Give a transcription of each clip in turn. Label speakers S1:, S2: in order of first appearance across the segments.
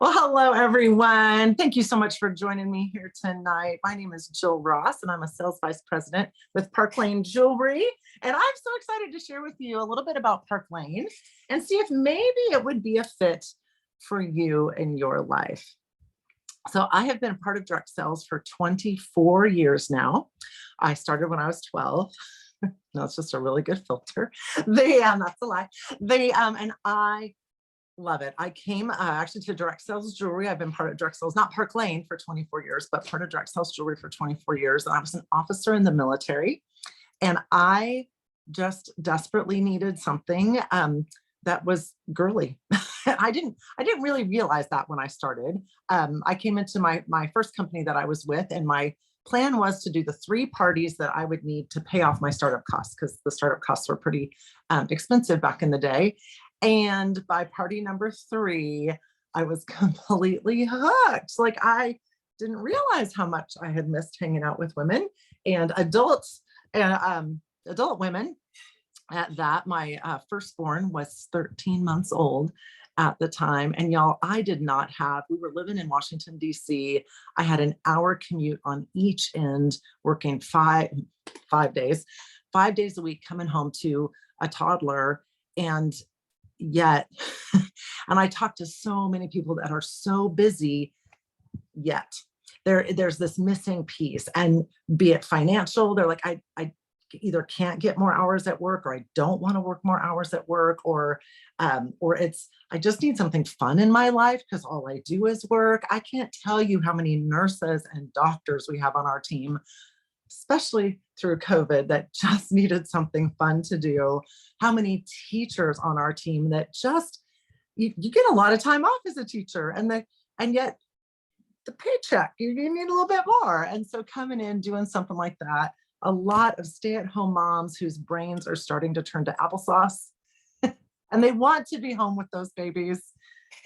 S1: Well, hello, everyone. Thank you so much for joining me here tonight. My name is Jill Ross, and I'm a sales vice president with Park Lane Jewelry. And I'm so excited to share with you a little bit about Park Lane and see if maybe it would be a fit for you in your life. So I have been a part of direct sales for 24 years now. I started when I was 12. No, it's just a really good filter. That's a lie. And I love it. I came actually to direct sales jewelry. I've been part of direct sales, not Park Lane for 24 years, but part of direct sales jewelry for 24 years. And I was an officer in the military. And I just desperately needed something that was girly. I didn't really realize that when I started. I came into my first company that I was with, and my plan was to do the 3 parties that I would need to pay off my startup costs, because the startup costs were pretty expensive back in the day. And by party number 3, I was completely hooked. Like, I didn't realize how much I had missed hanging out with women and adults and adult women at that. My firstborn was 13 months old at the time. And y'all, we were living in Washington, D.C. I had an hour commute on each end, working five days a week, coming home to a toddler. And yet, and I talk to so many people that are so busy, yet there's this missing piece, and be it financial, they're like, I either can't get more hours at work, or I don't want to work more hours at work, or it's, I just need something fun in my life because all I do is work. I can't tell you how many nurses and doctors we have on our team, especially through COVID, that just needed something fun to do. How many teachers on our team that just, you get a lot of time off as a teacher, and yet the paycheck, you need a little bit more. And so coming in, doing something like that, a lot of stay-at-home moms whose brains are starting to turn to applesauce and they want to be home with those babies,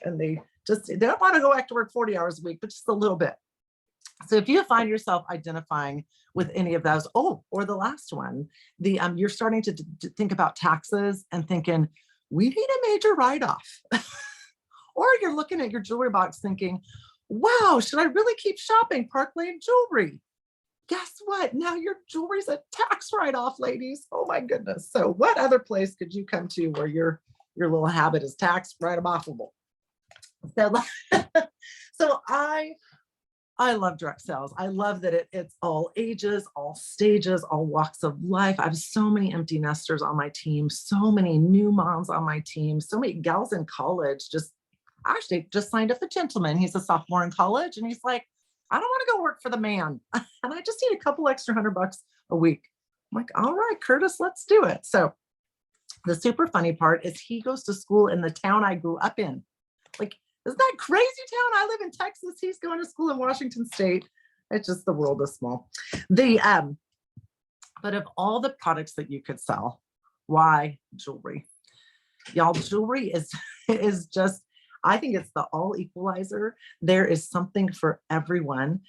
S1: and they don't want to go back to work 40 hours a week, but just a little bit. So if you find yourself identifying with any of those, or the last one, you're starting to think about taxes and thinking, we need a major write-off. Or you're looking at your jewelry box thinking, wow, should I really keep shopping Park Lane Jewelry? Guess what? Now your jewelry's a tax write-off, ladies. Oh my goodness. So what other place could you come to where your little habit is tax write-offable? So I love direct sales. I love that it's all ages, all stages, all walks of life. I have so many empty nesters on my team, so many new moms on my team, so many gals in college. Just signed up a gentleman. He's a sophomore in college, and he's like, I don't want to go work for the man, and I just need a couple extra $100 a week. I'm like, all right, Curtis, let's do it. So the super funny part is he goes to school in the town I grew up in. Like, isn't that crazy town? I live in Texas. He's going to school in Washington State. It's just, the world is small. But of all the products that you could sell, why jewelry? Y'all, jewelry is just, I think it's the all equalizer. There is something for everyone,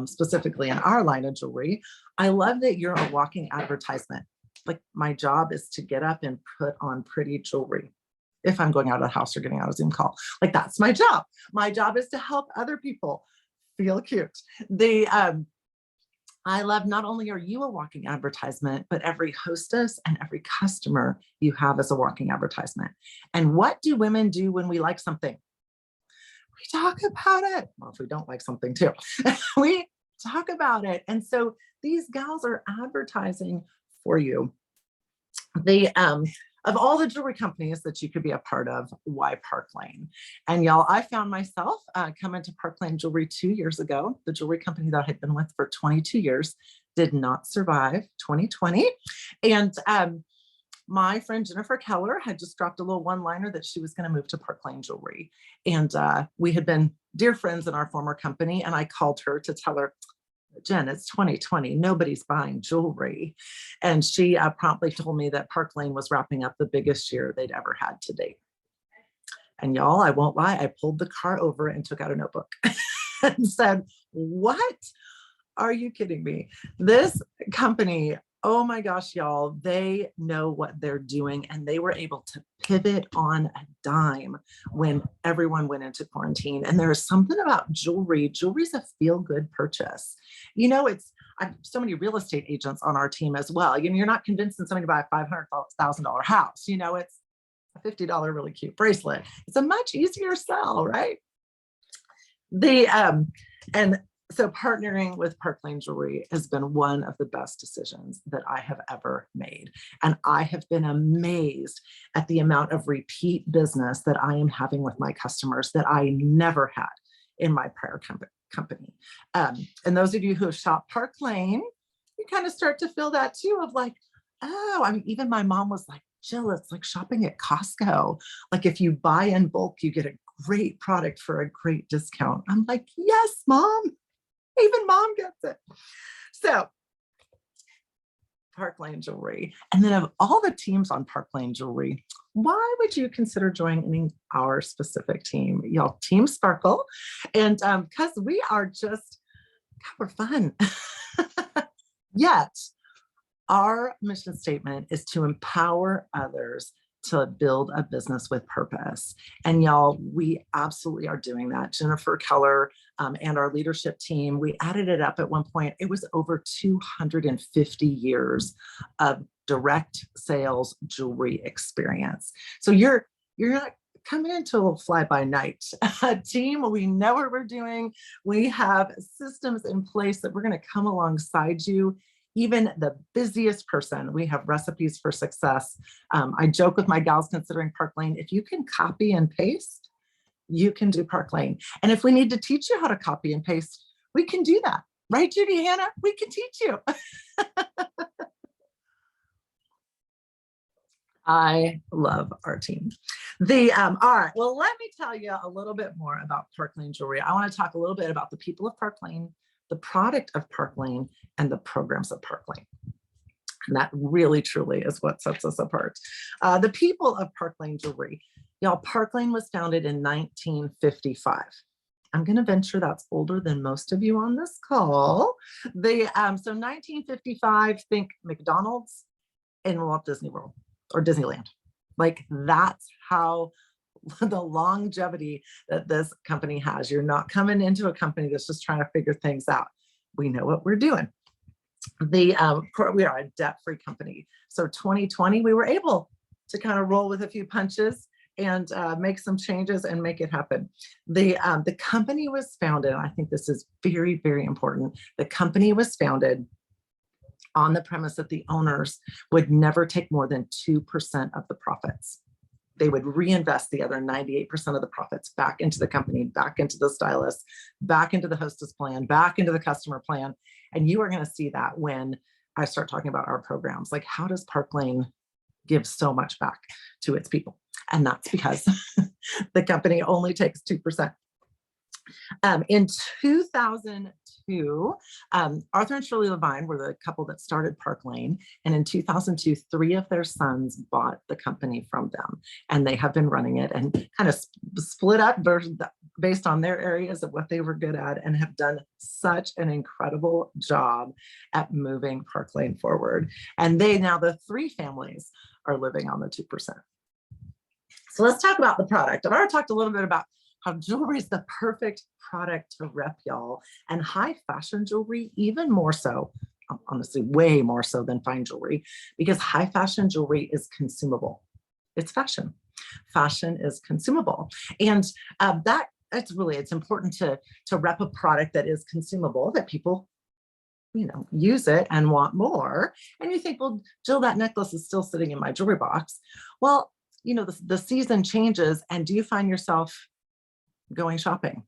S1: specifically in our line of jewelry. I love that you're a walking advertisement. Like, my job is to get up and put on pretty jewelry. If I'm going out of the house or getting out of a Zoom call, like, that's my job. My job is to help other people feel cute. I love, not only are you a walking advertisement, but every hostess and every customer you have is a walking advertisement. And what do women do when we like something? We talk about it. Well, if we don't like something too, we talk about it. And so these gals are advertising for you. Of all the jewelry companies that you could be a part of, why Park Lane? And y'all, I found myself coming to Park Lane Jewelry 2 years ago. The jewelry company that I had been with for 22 years did not survive 2020. And my friend Jennifer Keller had just dropped a little one-liner that she was going to move to Park Lane Jewelry. And we had been dear friends in our former company. And I called her to tell her, Jen, it's 2020. Nobody's buying jewelry. And she promptly told me that Park Lane was wrapping up the biggest year they'd ever had to date. And y'all, I won't lie, I pulled the car over and took out a notebook and said, what? Are you kidding me? This company Oh my gosh, y'all, they know what they're doing, and they were able to pivot on a dime when everyone went into quarantine. And there is something about jewelry. Jewelry's a feel-good purchase. You know, I have so many real estate agents on our team as well. You know, you're not convincing somebody to buy a $500,000 house. You know, it's a $50 really cute bracelet. It's a much easier sell, right? The and so partnering with Park Lane Jewelry has been one of the best decisions that I have ever made. And I have been amazed at the amount of repeat business that I am having with my customers that I never had in my prior company. And those of you who have shopped Park Lane, you kind of start to feel that too, of like, oh, I mean, even my mom was like, Jill, it's like shopping at Costco. Like if you buy in bulk, you get a great product for a great discount. I'm like, yes, mom. Even mom gets it. So Park Lane Jewelry. And then of all the teams on Park Lane Jewelry, why would you consider joining our specific team? Y'all, Team Sparkle. And because we are just, God, we're fun. Yet our mission statement is to empower others to build a business with purpose. And y'all, we absolutely are doing that. Jennifer Keller and our leadership team, we added it up at one point. It was over 250 years of direct sales jewelry experience. So you're not coming into a little fly-by-night team. We know what we're doing. We have systems in place that we're going to come alongside you. Even the busiest person, we have recipes for success. I joke with my gals considering Park Lane, if you can copy and paste, you can do Park Lane. And if we need to teach you how to copy and paste, we can do that. Right, Judy, Hannah? We can teach you. I love our team. All right, well, let me tell you a little bit more about Park Lane Jewelry. I want to talk a little bit about the people of Park Lane, the product of Park Lane, and the programs of Park Lane. And that really, truly is what sets us apart. The people of Park Lane Jewelry. Y'all, Park Lane was founded in 1955. I'm going to venture that's older than most of you on this call. So 1955, think McDonald's and Walt Disney World or Disneyland. Like that's how the longevity that this company has. You're not coming into a company that's just trying to figure things out. We know what we're doing. We are a debt-free company. So 2020, we were able to kind of roll with a few punches and make some changes and make it happen. The company was founded, I think this is very, very important. The company was founded on the premise that the owners would never take more than 2% of the profits. They would reinvest the other 98% of the profits back into the company, back into the stylist, back into the hostess plan, back into the customer plan. And you are going to see that when I start talking about our programs. Like, how does Park Lane give so much back to its people? And that's because the company only takes 2%. In 2002, Arthur and Shirley Levine were the couple that started Park Lane. And in 2002, 3 of their sons bought the company from them. And they have been running it and kind of split up based on their areas of what they were good at and have done such an incredible job at moving Park Lane forward. And now the 3 families are living on the 2%. So let's talk about the product. I've already talked a little bit about how jewelry is the perfect product to rep, y'all. And high fashion jewelry, even more so, honestly, way more so than fine jewelry, because high fashion jewelry is consumable. It's fashion. Fashion is consumable. And it's important to rep a product that is consumable, that people use it and want more. And you think, well, Jill, that necklace is still sitting in my jewelry box. Well, the season changes, and do you find yourself going shopping,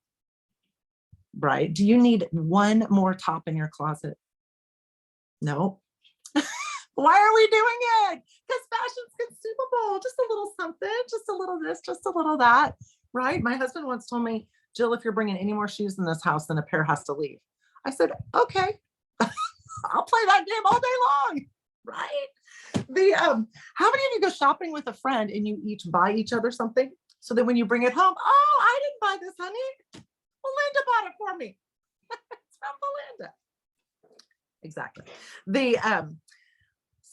S1: right? Do you need one more top in your closet? No. Why are we doing it? Because fashion's consumable. Just a little something, just a little this, just a little that, right? My husband once told me, Jill, if you're bringing any more shoes in this house, then a pair has to leave. I said, okay, I'll play that game all day long, right? How many of you go shopping with a friend and you each buy each other something so that when you bring it home, oh, I didn't buy this, honey. Belinda bought it for me. It's from Belinda. Exactly.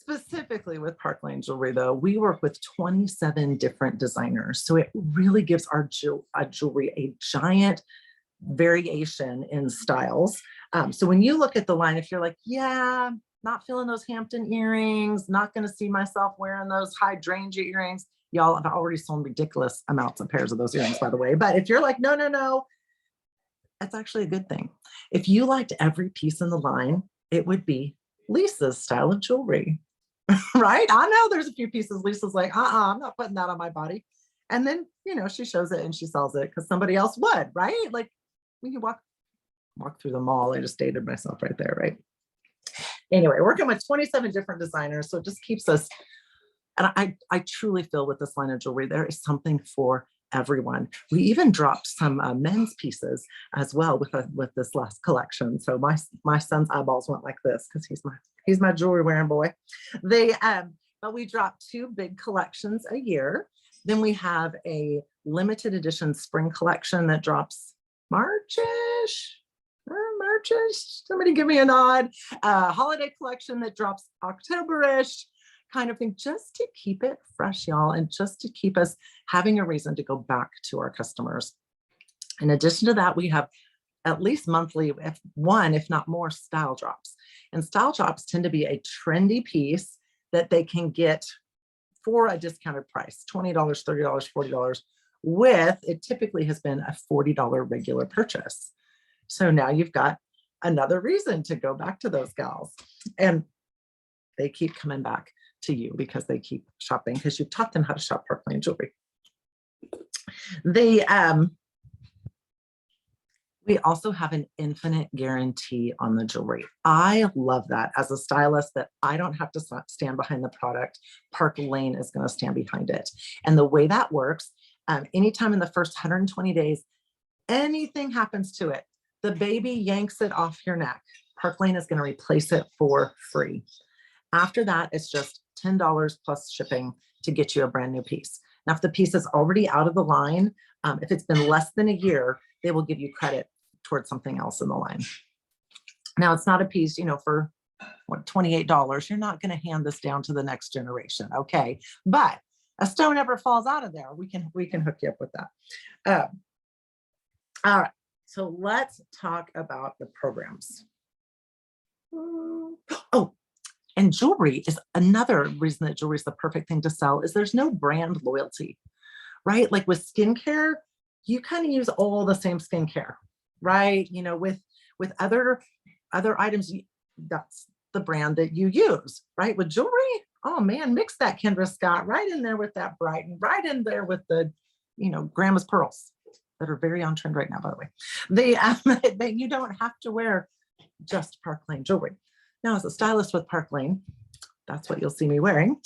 S1: Specifically with Park Lane Jewelry, though, we work with 27 different designers. So it really gives our jewelry a giant variation in styles. So when you look at the line, if you're like, yeah, not feeling those Hampton earrings, not going to see myself wearing those hydrangea earrings. Y'all have already sold ridiculous amounts of pairs of those earrings, by the way. But if you're like, no, no, no, that's actually a good thing. If you liked every piece in the line, it would be Lisa's style of jewelry, right? I know there's a few pieces Lisa's like, I'm not putting that on my body. And then, she shows it and she sells it because somebody else would, right? Like when you walk through the mall, I just dated myself right there, right? Anyway, working with 27 different designers. So it just keeps us, and I truly feel with this line of jewelry, there is something for everyone. We even dropped some men's pieces as well with this last collection. So my son's eyeballs went like this because he's my jewelry wearing boy. But we dropped 2 big collections a year. Then we have a limited edition spring collection that drops March-ish. Somebody give me a nod. Holiday collection that drops October-ish, kind of thing, just to keep it fresh, y'all, and just to keep us having a reason to go back to our customers. In addition to that, we have at least monthly, if not more, style drops. And style drops tend to be a trendy piece that they can get for a discounted price, $20, $30, $40, with it typically has been a $40 regular purchase. So now you've got another reason to go back to those gals, and they keep coming back to you because they keep shopping because you've taught them how to shop Park Lane Jewelry. We also have an infinite guarantee on the jewelry. I love that as a stylist, that I don't have to stand behind the product. Park Lane is going to stand behind it. And the way that works, anytime in the first 120 days, anything happens to it, the baby yanks it off your neck, Park Lane is going to replace it for free. After that, it's just $10 plus shipping to get you a brand new piece. Now, if the piece is already out of the line, if it's been less than a year, they will give you credit towards something else in the line. Now, it's not a piece, for what, $28. You're not going to hand this down to the next generation, okay? But a stone never falls out of there. We can hook you up with that. All right, so let's talk about the programs. Oh, and jewelry is another reason that jewelry is the perfect thing to sell, is there's no brand loyalty, right? Like with skincare, you kind of use all the same skincare, right? With other items, that's the brand that you use, right? With jewelry, oh man, mix that Kendra Scott right in there with that Brighton, right in there with the, Grandma's pearls that are very on trend right now, by the way. You don't have to wear just Park Lane jewelry. Now, as a stylist with Park Lane, that's what you'll see me wearing,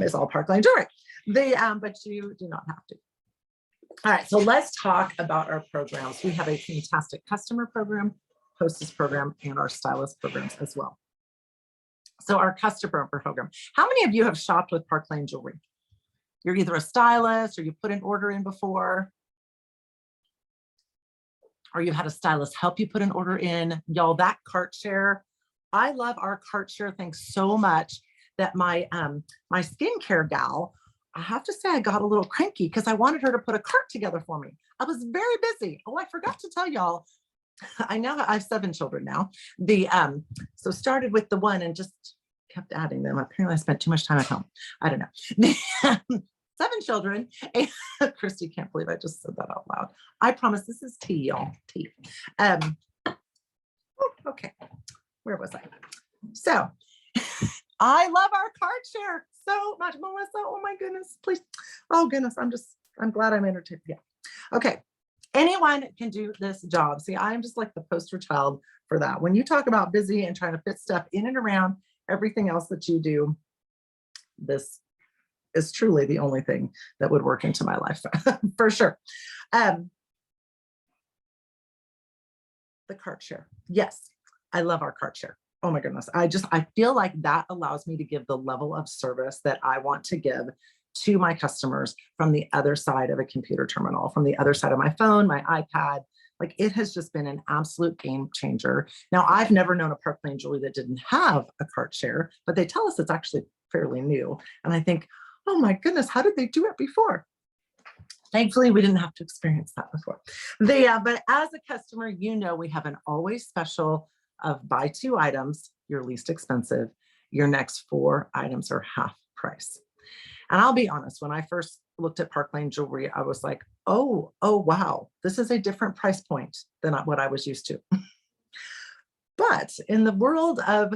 S1: is all Park Lane jewelry. But you do not have to. All right, so let's talk about our programs. We have a fantastic customer program, hostess program, and our stylist programs as well. So our customer program, how many of you have shopped with Park Lane Jewelry? You're either a stylist or you put an order in before, or you've had a stylist help you put an order in. Y'all, that cart share, I love our cart share thing so much that my skincare gal, I have to say I got a little cranky because I wanted her to put a cart together for me. I was very busy. Oh, I forgot to tell y'all, I have 7 children now. So started with the one and just kept adding them. Apparently I spent too much time at home. I don't know. 7 children. And Christy can't believe I just said that out loud. I promise this is tea, y'all. Tea. Okay. Where was I? So I love our cart share so much. Melissa, oh my goodness, please. Oh goodness, I'm glad I'm entertained. Yeah. Okay. Anyone can do this job. See, I'm just like the poster child for that. When you talk about busy and trying to fit stuff in and around everything else that you do, this is truly the only thing that would work into my life for sure. The cart share. Yes, I love our cart share. Oh my goodness. I feel like that allows me to give the level of service that I want to give to my customers from the other side of a computer terminal, from the other side of my phone, my iPad, Like it has just been an absolute game changer. Now, I've never known a Park Lane jewelry that didn't have a cart share, but they tell us it's actually fairly new. And I think, oh my goodness, how did they do it before? Thankfully, we didn't have to experience that before. But as a customer, you know we have an always special of buy 2 items, your least expensive. Your next 4 items are half price. And I'll be honest, when I first looked at Park Lane jewelry, I was like, oh, wow, this is a different price point than what I was used to. But in the world of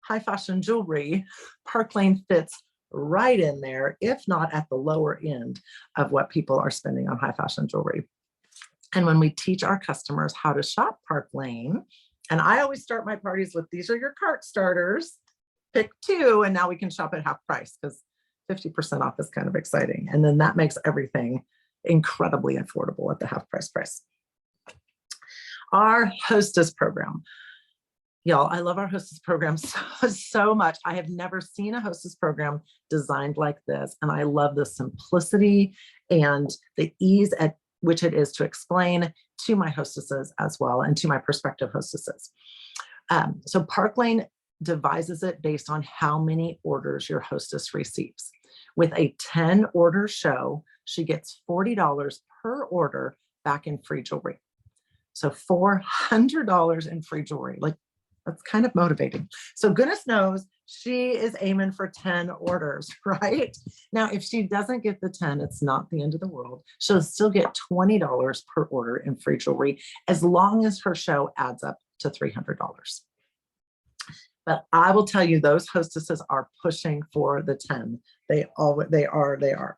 S1: high fashion jewelry, Park Lane fits right in there, if not at the lower end of what people are spending on high fashion jewelry. And when we teach our customers how to shop Park Lane, and I always start my parties with, these are your cart starters, pick 2, and now we can shop at half price, because 50% off is kind of exciting. And then that makes everything incredibly affordable at the half price. Our hostess program. Y'all, I love our hostess program so much. I have never seen a hostess program designed like this. And I love the simplicity and the ease at which it is to explain to my hostesses as well, and to my prospective hostesses. So Park Lane devises it based on how many orders your hostess receives. With a 10 order show, she gets $40 per order back in free jewelry. So $400 in free jewelry. Like, that's kind of motivating. So goodness knows she is aiming for 10 orders, right? Now, if she doesn't get the 10, it's not the end of the world. She'll still get $20 per order in free jewelry, as long as her show adds up to $300. But I will tell you, those hostesses are pushing for the 10. They are.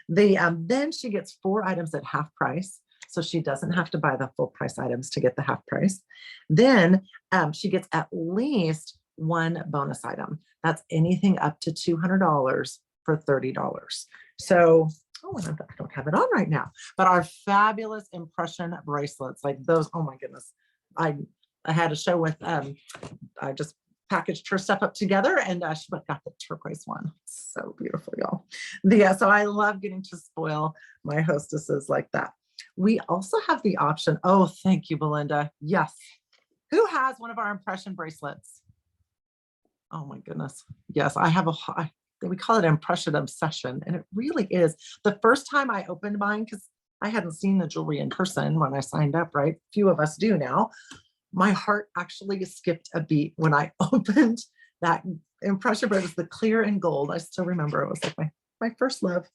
S1: Then she gets 4 items at half price. So she doesn't have to buy the full price items to get the half price. Then she gets at least 1 bonus item. That's anything up to $200 for $30. So, oh, I don't have it on right now, but our fabulous impression bracelets, like those, oh my goodness. I had a show with, I just packaged her stuff up together, and she got the turquoise one. So beautiful, y'all. So I love getting to spoil my hostesses like that. We also have the option. Oh, thank you, Belinda. Yes. Who has one of our impression bracelets? Oh my goodness. Yes, I have we call it impression obsession. And it really is. The first time I opened mine, because I hadn't seen the jewelry in person when I signed up, right? Few of us do now. My heart actually skipped a beat when I opened that impression bracelet. It was the clear and gold. I still remember it was like my first love.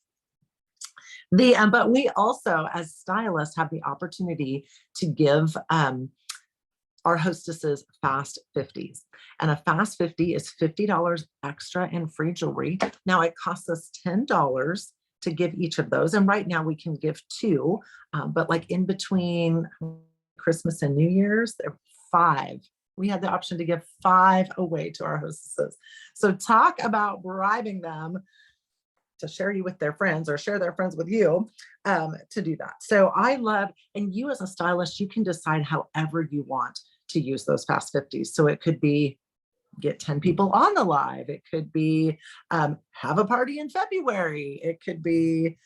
S1: But we also, as stylists, have the opportunity to give our hostesses fast 50s. And a fast 50 is $50 extra in free jewelry. Now it costs us $10 to give each of those. And right now we can give 2, but like in between Christmas and New Year's, there are 5. We had the option to give 5 away to our hostesses. So talk about bribing them to share you with their friends, or share their friends with you, to do that. So I love, and you as a stylist, you can decide however you want to use those fast 50s. So it could be get 10 people on the live. It could be have a party in February. It could be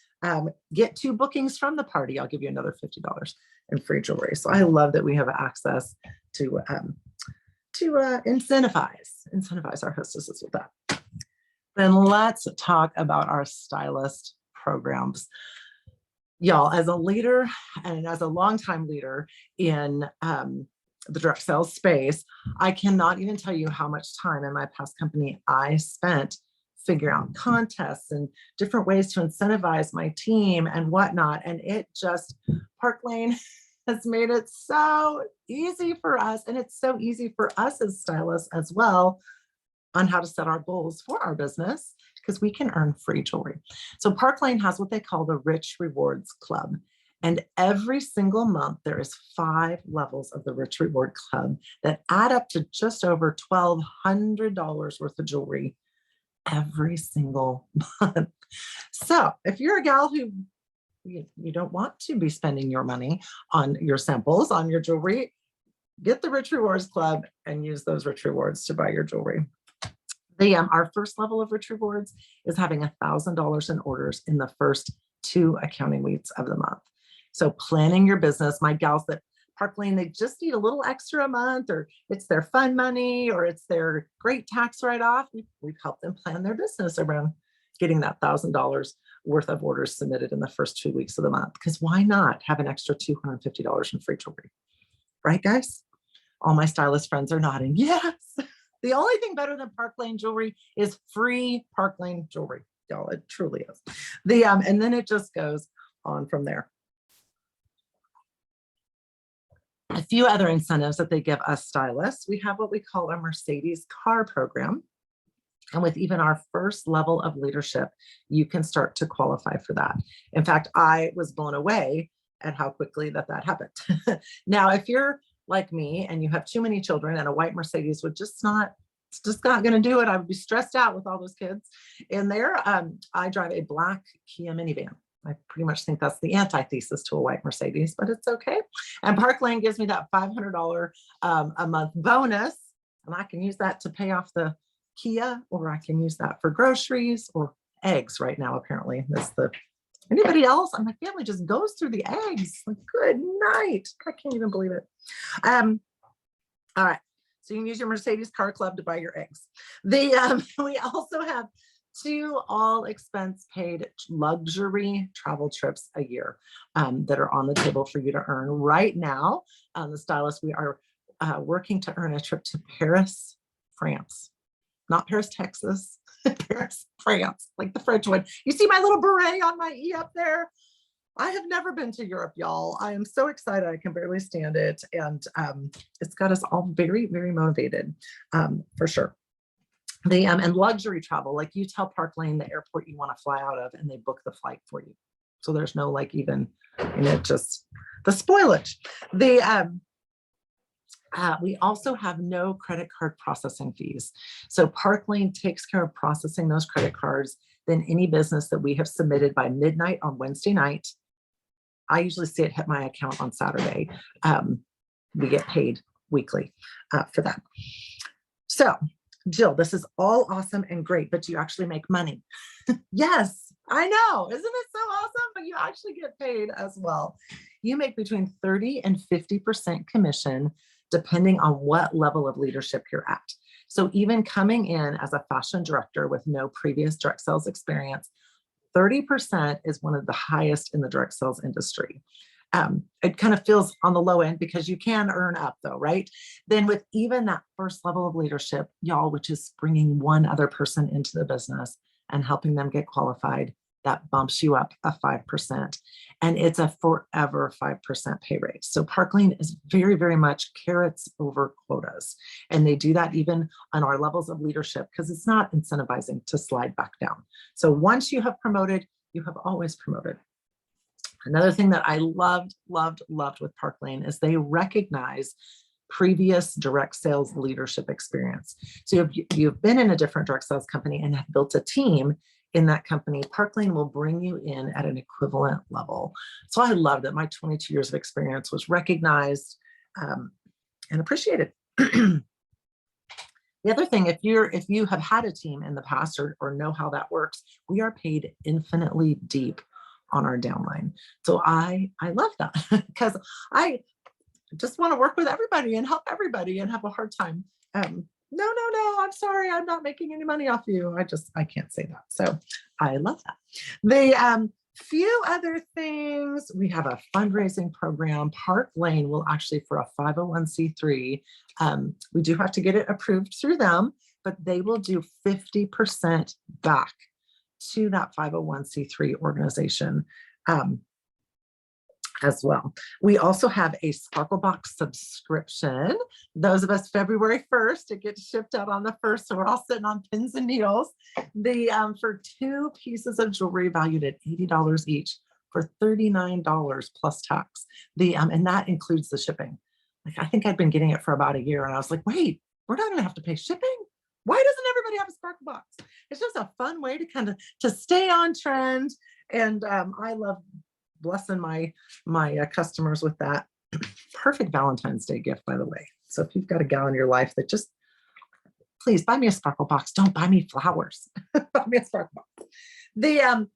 S1: get 2 bookings from the party. I'll give you another $50 in free jewelry. So I love that we have access to incentivize our hostesses with that. Then let's talk about our stylist programs. Y'all, as a leader and as a longtime leader in the direct sales space, I cannot even tell you how much time in my past company I spent figuring out contests and different ways to incentivize my team and whatnot. And it just, Park Lane has made it so easy for us. And it's so easy for us as stylists as well, on how to set our goals for our business, because we can earn free jewelry. So Park Lane has what they call the Rich Rewards Club. And every single month, there is 5 levels of the Rich Reward Club that add up to just over $1,200 worth of jewelry every single month. So if you're a gal who you don't want to be spending your money on your samples, on your jewelry, get the Rich Rewards Club and use those Rich Rewards to buy your jewelry. Our first level of Rich Rewards is having $1,000 in orders in the first 2 accounting weeks of the month. So planning your business, my gals that Park Lane, they just need a little extra a month, or it's their fun money, or it's their great tax write-off. We've helped them plan their business around getting that $1,000 worth of orders submitted in the first 2 weeks of the month. Because why not have an extra $250 in free jewelry? Right, guys? All my stylist friends are nodding. Yes. The only thing better than Park Lane jewelry is free Park Lane jewelry. Y'all, it truly is. And then it just goes on from there. A few other incentives that they give us stylists. We have what we call a Mercedes car program. And with even our first level of leadership, you can start to qualify for that. In fact, I was blown away at how quickly that happened. Now, if you're like me and you have too many children, and a white Mercedes would it's just not going to do it. I would be stressed out with all those kids in there. I drive a black Kia minivan. I pretty much think that's the antithesis to a white Mercedes, but it's okay. And Park Lane gives me that $500 a month bonus, and I can use that to pay off the Kia, or I can use that for groceries or eggs right now. Apparently, anybody else? My family just goes through the eggs. Like, good night. I can't even believe it. All right. So you can use your Mercedes Car Club to buy your eggs. We also have 2 all expense paid luxury travel trips a year that are on the table for you to earn right now. The stylist, we are working to earn a trip to Paris, France, not Paris, Texas, Paris, France, like the French one. You see my little beret on my E up there? I have never been to Europe, y'all. I am so excited. I can barely stand it. And it's got us all very, very motivated for sure. And luxury travel, like you tell Park Lane the airport you want to fly out of, and they book the flight for you. So there's no just the spoilage. We also have no credit card processing fees. So Park Lane takes care of processing those credit cards. Then any business that we have submitted by midnight on Wednesday night, I usually see it hit my account on Saturday. We get paid weekly for that. So Jill, this is all awesome and great, but you actually make money. Yes, I know. Isn't it so awesome? But you actually get paid as well. You make between 30 and 50% commission, depending on what level of leadership you're at. So even coming in as a fashion director with no previous direct sales experience, 30% is one of the highest in the direct sales industry. It kind of feels on the low end because you can earn up though, right? Then with even that first level of leadership, y'all, which is bringing one other person into the business and helping them get qualified, that bumps you up a 5%. And it's a forever 5% pay raise. So Park Lane is very, very much carrots over quotas. And they do that even on our levels of leadership because it's not incentivizing to slide back down. So once you have promoted, you have always promoted. Another thing that I loved with Park Lane is they recognize previous direct sales leadership experience. So you've been in a different direct sales company and have built a team in that company. Park Lane will bring you in at an equivalent level. So I love that my 22 years of experience was recognized and appreciated. The other thing, if you have had a team in the past or know how that works, we are paid infinitely deep on our downline. So I love that because I just want to work with everybody and help everybody and have a hard time. No, I'm sorry, I'm not making any money off you. I can't say that. So I love that. The few other things, we have a fundraising program. Park Lane will actually, for a 501c3, we do have to get it approved through them, but they will do 50% back to that 501c3 organization as well. We also have a Sparklebox subscription. Those of us February 1st, it gets shipped out on the 1st, so we're all sitting on pins and needles. For 2 pieces of jewelry valued at $80 each for $39 plus tax. And that includes the shipping. Like, I think I'd been getting it for about a year, and I was like, wait, we're not gonna have to pay shipping? Why doesn't everybody have a Sparklebox? It's just a fun way to stay on trend. And I love blessing my customers with that. Perfect Valentine's Day gift, by the way. So if you've got a gal in your life that just, please buy me a Sparklebox. Don't buy me flowers. Buy me a Sparklebox.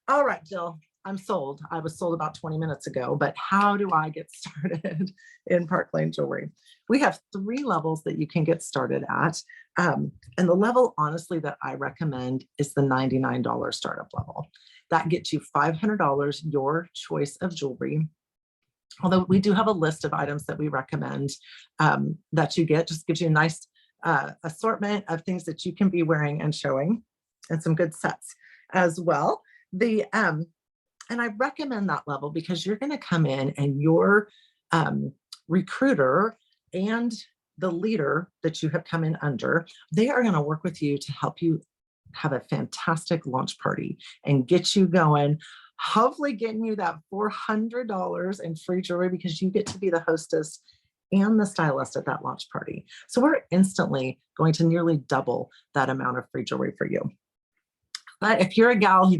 S1: All right, Jill, I'm sold. I was sold about 20 minutes ago, but how do I get started in Park Lane Jewelry? We have 3 levels that you can get started at. And the level, honestly, that I recommend is the $99 startup level. That gets you $500, your choice of jewelry. Although we do have a list of items that we recommend that you get, just gives you a nice assortment of things that you can be wearing and showing, and some good sets as well. And I recommend that level because you're going to come in and your recruiter and the leader that you have come in under, they are going to work with you to help you have a fantastic launch party and get you going, hopefully getting you that $400 in free jewelry because you get to be the hostess and the stylist at that launch party. So we're instantly going to nearly double that amount of free jewelry for you. But if you're a gal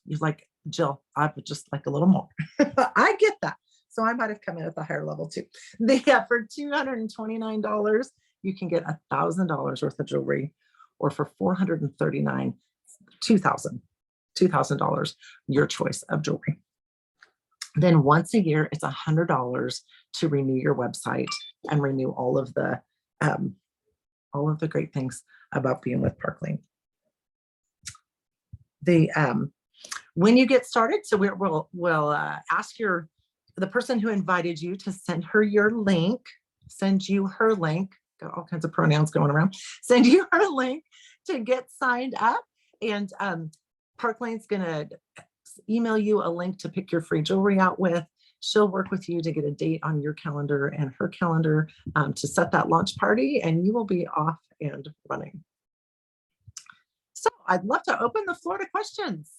S1: who's like, Jill, I would just like a little more. I get that. So I might have come in at the higher level too. For $229, you can get $1,000 worth of jewelry, or for $439, $2,000, your choice of jewelry. Then once a year, it's $100 to renew your website and renew all of the great things about being with Park Lane. When you get started, so we'll ask the person who invited you to send you her link, got all kinds of pronouns going around, send you her link to get signed up. And Park Lane's gonna email you a link to pick your free jewelry out with. She'll work with you to get a date on your calendar and her calendar to set that launch party, and you will be off and running. So I'd love to open the floor to questions.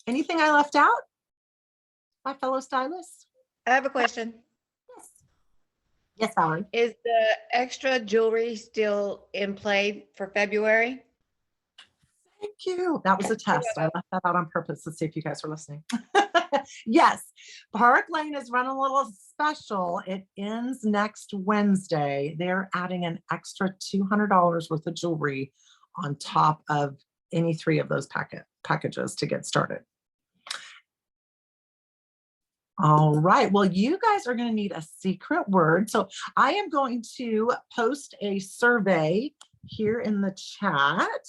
S1: Anything I left out, my fellow stylists?
S2: I have a question.
S1: Yes. Yes, Valerie.
S2: Is the extra jewelry still in play for February?
S1: Thank you. That was a test. I left that out on purpose to see if you guys were listening. Yes, Park Lane is running a little special. It ends next Wednesday. They're adding an extra $200 worth of jewelry on top of any 3 of those packages to get started. All right, well, you guys are going to need a secret word. So I am going to post a survey here in the chat.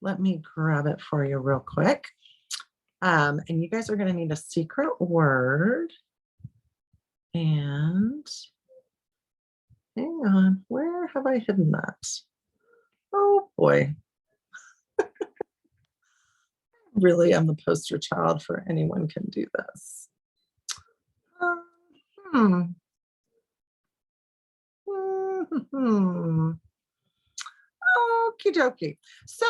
S1: Let me grab it for you real quick. And you guys are going to need a secret word. And hang on, where have I hidden that? Oh boy. Really, I'm the poster child for anyone can do this. Okie dokie. So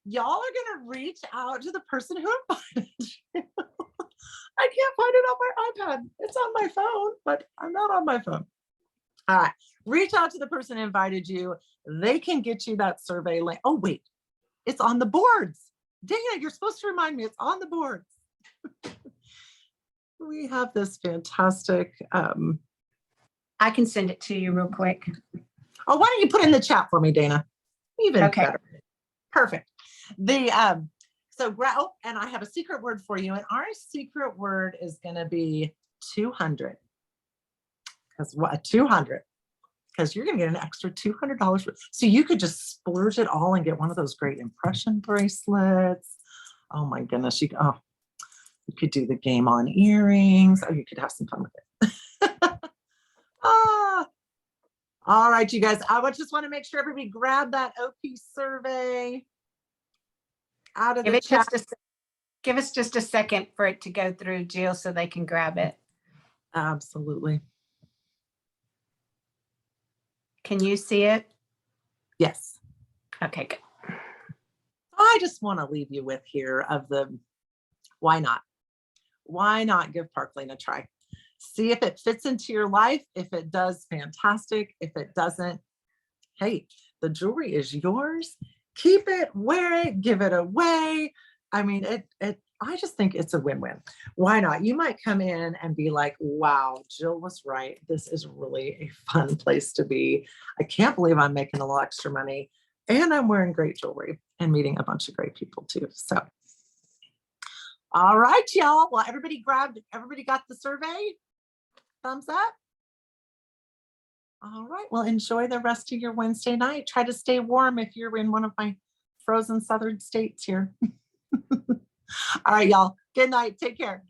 S1: y'all are gonna reach out to the person who invited you. I can't find it on my iPad. It's on my phone, but I'm not on my phone. All right, reach out to the person who invited you. They can get you that survey link. Oh wait, it's on the boards. Dana, you're supposed to remind me, it's on the boards. We have this fantastic.
S3: I can send it to you real quick.
S1: Oh, why don't you put it in the chat for me, Dana? Even better. Perfect. So and I have a secret word for you, and our secret word is going to be 200. Because what? 200. Because you're going to get an extra $200. So you could just splurge it all and get one of those great impression bracelets. Oh my goodness. You could do the game on earrings. Oh, you could have some fun with it. All right, you guys. I just want to make sure everybody grab that OP survey out of the chat.
S3: Give us just a second for it to go through, Jill, so they can grab it.
S1: Absolutely.
S3: Can you see it?
S1: Yes.
S3: Okay, good.
S1: I just want to leave you with here of the why not? Why not give Park Lane a try? See if it fits into your life. If it does, fantastic. If it doesn't, hey, the jewelry is yours. Keep it, wear it, give it away. I mean, I just think it's a win-win. Why not? You might come in and be like, wow, Jill was right. This is really a fun place to be. I can't believe I'm making a little extra money and I'm wearing great jewelry and meeting a bunch of great people too. So, all right, y'all. Well, everybody got the survey? Thumbs up? All right. Well, enjoy the rest of your Wednesday night. Try to stay warm if you're in one of my frozen southern states here. All right, y'all. Good night. Take care.